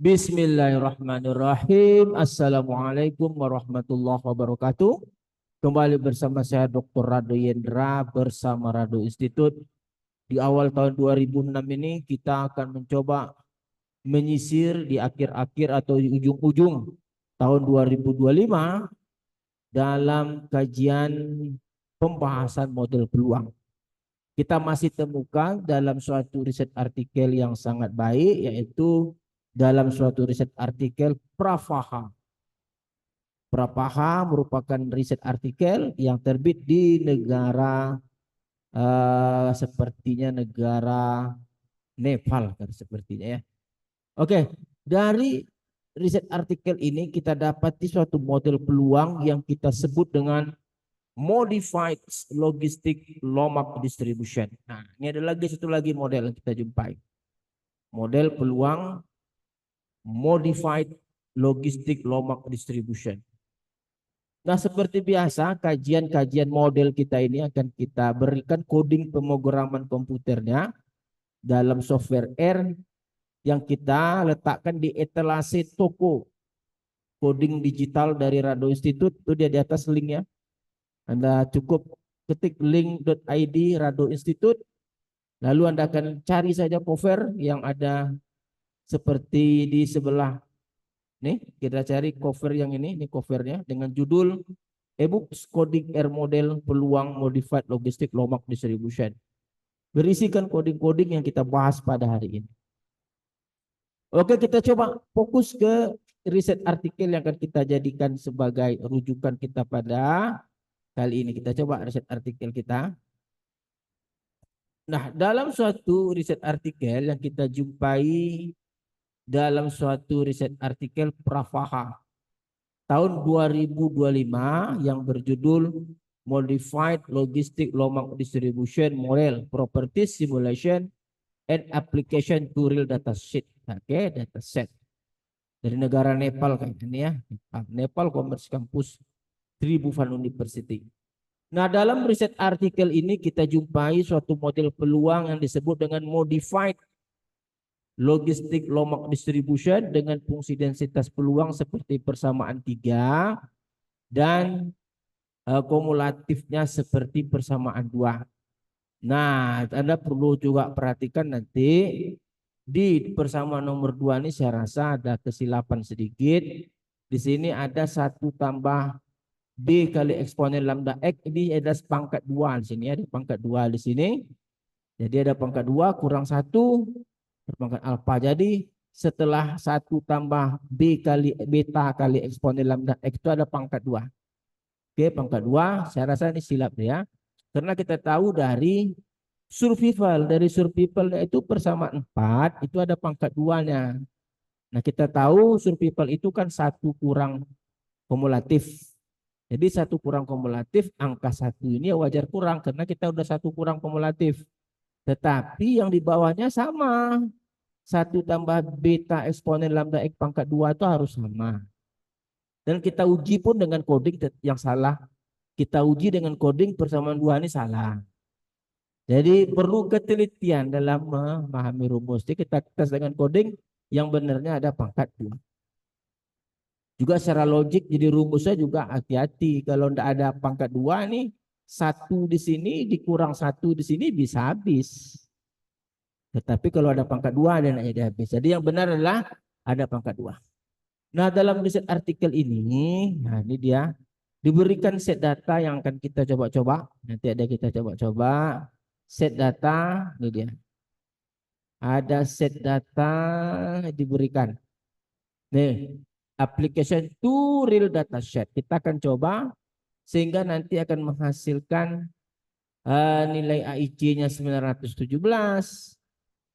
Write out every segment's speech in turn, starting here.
Bismillahirrahmanirrahim. Assalamualaikum warahmatullahi wabarakatuh. Kembali bersama saya Dr. Rado Yendra bersama Rado Institute. Di awal tahun 2006 ini kita akan mencoba menyisir di akhir-akhir atau di ujung-ujung tahun 2025 dalam kajian pembahasan model peluang. Kita masih temukan dalam suatu riset artikel yang sangat baik, yaitu dalam suatu riset artikel Prafaha. Prapaha merupakan riset artikel yang terbit di negara sepertinya negara Nepal kan sepertinya ya. Oke, dari riset artikel ini kita dapati suatu model peluang yang kita sebut dengan modified logistic Lombard distribution. Nah, ini ada lagi satu lagi model yang kita jumpai. Model peluang modified logistic Lombard distribution. Nah, seperti biasa, kajian-kajian model kita ini akan kita berikan coding pemrograman komputernya dalam software R yang kita letakkan di etalase toko coding digital dari Rado Institute. Itu dia di atas linknya. Anda cukup ketik link.id Rado Institute, lalu Anda akan cari saja cover yang ada seperti di sebelah. Nih, kita cari cover yang ini covernya dengan judul e-books coding R model peluang modified logistic Lombard distribution. Berisikan coding-coding yang kita bahas pada hari ini. Oke, kita coba fokus ke riset artikel yang akan kita jadikan sebagai rujukan kita pada kali ini. Kita coba riset artikel kita. Nah, dalam suatu riset artikel yang kita jumpai dalam suatu riset artikel Prafaha tahun 2025 yang berjudul Modified Logistic Lombard Distribution Model Properties Simulation and Application to Real Data Set. Oke, data set dari negara Nepal kayak ini ya. Nepal Commerce Campus Tribhuvan University. Nah, dalam riset artikel ini kita jumpai suatu model peluang yang disebut dengan modified logistik Lombard distribution dengan fungsi densitas peluang seperti persamaan 3 dan kumulatifnya seperti persamaan 2. Nah, Anda perlu juga perhatikan nanti di persamaan nomor 2 ini saya rasa ada kesilapan sedikit. Di sini ada 1 tambah B kali eksponen lambda X, ini ada pangkat 2 di sini, ada pangkat 2 di sini. Jadi ada pangkat 2 kurang 1 berpangkat alfa. Jadi setelah 1 tambah B kali beta kali eksponen lambda X itu ada pangkat 2. Oke, pangkat 2, saya rasa ini silap ya. Karena kita tahu dari survival itu persamaan 4 itu ada pangkat 2-nya. Nah, kita tahu survival itu kan 1 kurang kumulatif. Jadi 1 kurang kumulatif, angka 1 ini wajar kurang karena kita udah 1 kurang kumulatif. Tetapi yang di bawahnya sama. 1 tambah beta eksponen lambda X pangkat 2 itu harus sama. Dan kita uji pun dengan coding yang salah. Kita uji dengan coding persamaan 2 ini salah. Jadi perlu ketelitian dalam memahami rumus. Jadi kita tes dengan coding yang benarnya ada pangkat 2. Juga secara logik jadi rumusnya juga hati-hati. Kalau tidak ada pangkat 2 nih, 1 di sini dikurang 1 di sini bisa habis. Tetapi kalau ada pangkat 2 dan jadi habis. Jadi yang benar adalah ada pangkat 2. Nah, dalam riset artikel ini, nah ini dia diberikan set data yang akan kita coba-coba. Nanti ada kita coba-coba set data, ini dia. Ada set data diberikan. Nih, application to real data set. Kita akan coba sehingga nanti akan menghasilkan nilai AIC-nya 917,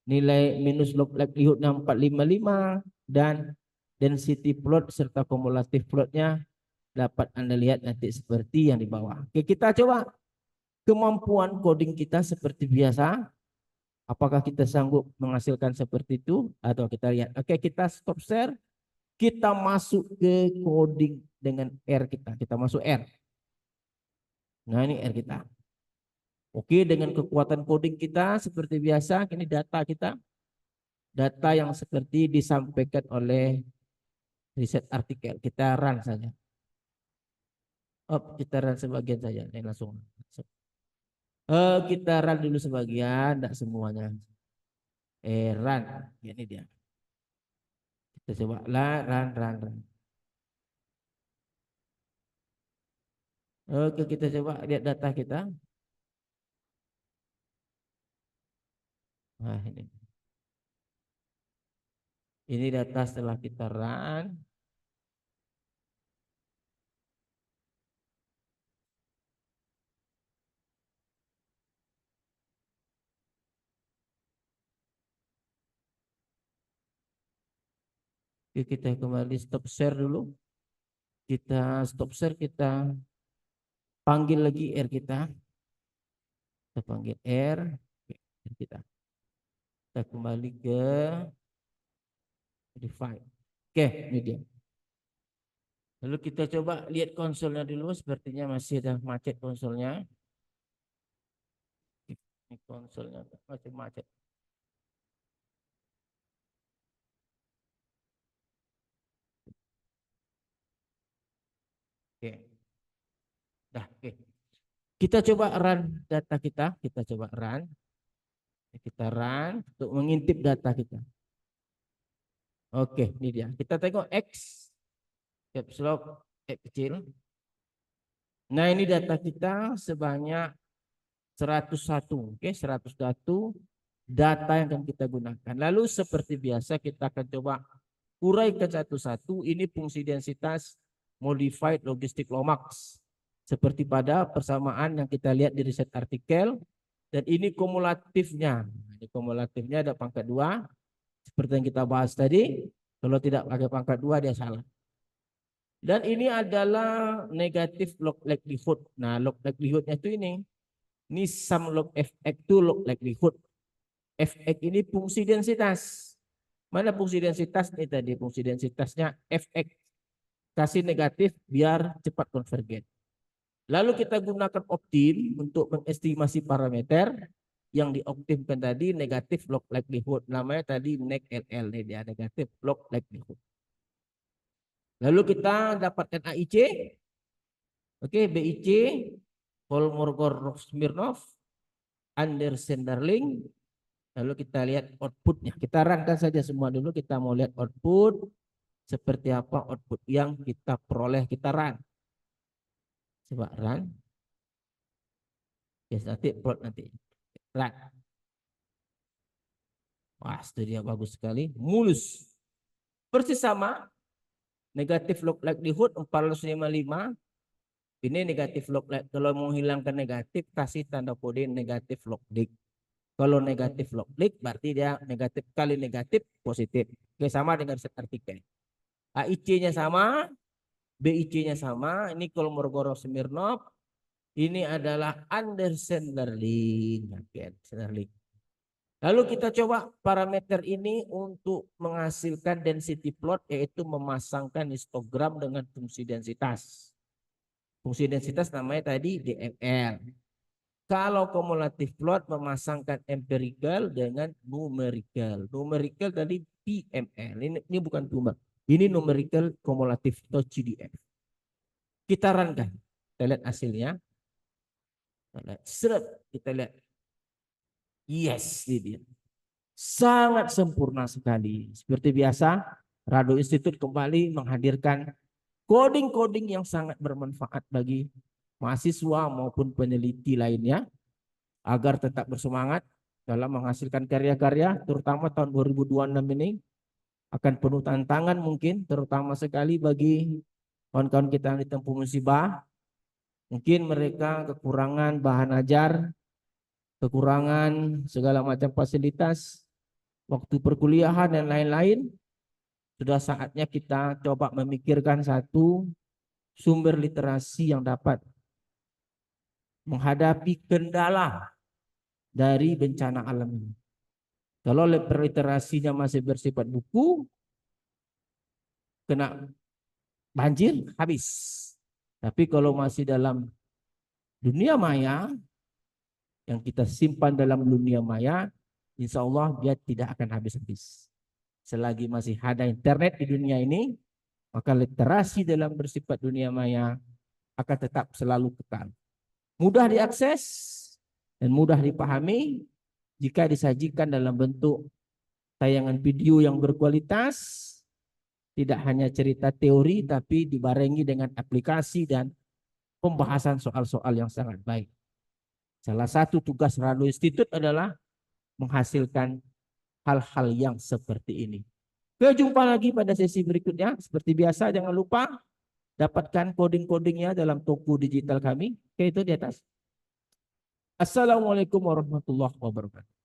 nilai minus log likelihood-nya 455, dan density plot serta kumulatif plotnya dapat Anda lihat nanti seperti yang di bawah. Oke, kita coba kemampuan coding kita seperti biasa. Apakah kita sanggup menghasilkan seperti itu atau kita lihat. Oke, kita stop share. Kita masuk ke coding dengan R kita. Kita masuk R. Nah, ini R kita. Oke, dengan kekuatan coding kita seperti biasa, ini data kita. data yang seperti disampaikan oleh riset artikel. Kita run saja. Oh, kita run sebagian saja. Ini langsung. Kita run dulu sebagian, tidak semuanya. Run. Ini dia. Kita coba lah, run. Oke, kita coba lihat data kita. Nah, ini. Ini data setelah kita run. Oke, kita kembali stop share dulu. Kita stop share, kita panggil lagi R kita. Kita panggil R. Kita kembali ke define. Oke, ini dia. Lalu kita coba lihat konsolnya dulu. Sepertinya masih ada macet konsolnya. Ini konsolnya masih macet. Oke. Dah, oke. Kita coba run data kita. Kita coba run. Kita run untuk mengintip data kita. Oke, ini dia. Kita tengok X. Caps lock X kecil. Nah, ini data kita sebanyak 101. Oke, 101 data yang akan kita gunakan. Lalu seperti biasa kita akan coba uraikan satu-satu. Ini fungsi densitas modified logistic Lomax. Seperti pada persamaan yang kita lihat di riset artikel. Dan ini kumulatifnya. Ini kumulatifnya ada pangkat 2. Seperti yang kita bahas tadi. Kalau tidak pakai pangkat 2 dia salah. Dan ini adalah negatif log likelihood. Nah, log likelihoodnya itu ini. Ini sum log fx itu log likelihood. Fx ini fungsi densitas. Mana fungsi densitas ini tadi? Fungsi densitasnya fx. Kasih negatif biar cepat konvergen. Lalu kita gunakan optim untuk mengestimasi parameter yang dioptimkan tadi negatif log likelihood. Namanya tadi neg LL. Ini dia negatif log likelihood. Lalu kita dapatkan AIC. Oke, BIC, Kolmogorov-Smirnov, Anderson-Darling. Lalu kita lihat outputnya. Kita runkan saja semua dulu. Kita mau lihat output. Seperti apa output yang kita peroleh. Kita run. Coba run. Yes, nanti plot nanti. Run. Wah, itu dia bagus sekali. Mulus. Persis sama. Negatif log likelihood 455. Ini negatif log. Kalau mau hilangkan negatif, kasih tanda kode negatif log dik. Kalau negatif log dik, berarti dia negatif kali negatif positif. Oke, sama dengan set artikel. AIC-nya sama, BIC-nya sama. Ini Kolmogorov-Smirnov. Ini adalah Anderson-Darling. Anderson-Darling. Lalu kita coba parameter ini untuk menghasilkan density plot, yaitu memasangkan histogram dengan fungsi densitas. Fungsi densitas namanya tadi DML. Kalau kumulatif plot memasangkan empirical dengan numerical. Numerical tadi PML. Ini bukan tumor. Ini numerical kumulatif atau CDF. Kita runkan. Kita lihat hasilnya. Kita lihat. Yes, ini dia. Sangat sempurna sekali. Seperti biasa, Rado Institute kembali menghadirkan coding-coding yang sangat bermanfaat bagi mahasiswa maupun peneliti lainnya agar tetap bersemangat dalam menghasilkan karya-karya, terutama tahun 2026 ini akan penuh tantangan mungkin, terutama sekali bagi kawan-kawan kita yang ditempuh musibah. Mungkin mereka kekurangan bahan ajar, kekurangan segala macam fasilitas, waktu perkuliahan dan lain-lain. Sudah saatnya kita coba memikirkan satu sumber literasi yang dapat menghadapi kendala dari bencana alam ini. Kalau literasinya masih bersifat buku, kena banjir, habis. Tapi kalau masih dalam dunia maya, yang kita simpan dalam dunia maya, insya Allah dia tidak akan habis-habis. selagi masih ada internet di dunia ini, maka literasi dalam bersifat dunia maya akan tetap selalu kekal. Mudah diakses dan mudah dipahami jika disajikan dalam bentuk tayangan video yang berkualitas, tidak hanya cerita teori tapi dibarengi dengan aplikasi dan pembahasan soal-soal yang sangat baik. Salah satu tugas Radio Institute adalah menghasilkan hal-hal yang seperti ini. Kita jumpa lagi pada sesi berikutnya. Seperti biasa jangan lupa dapatkan coding-codingnya dalam toko digital kami. Oke, itu di atas. Assalamualaikum warahmatullahi wabarakatuh.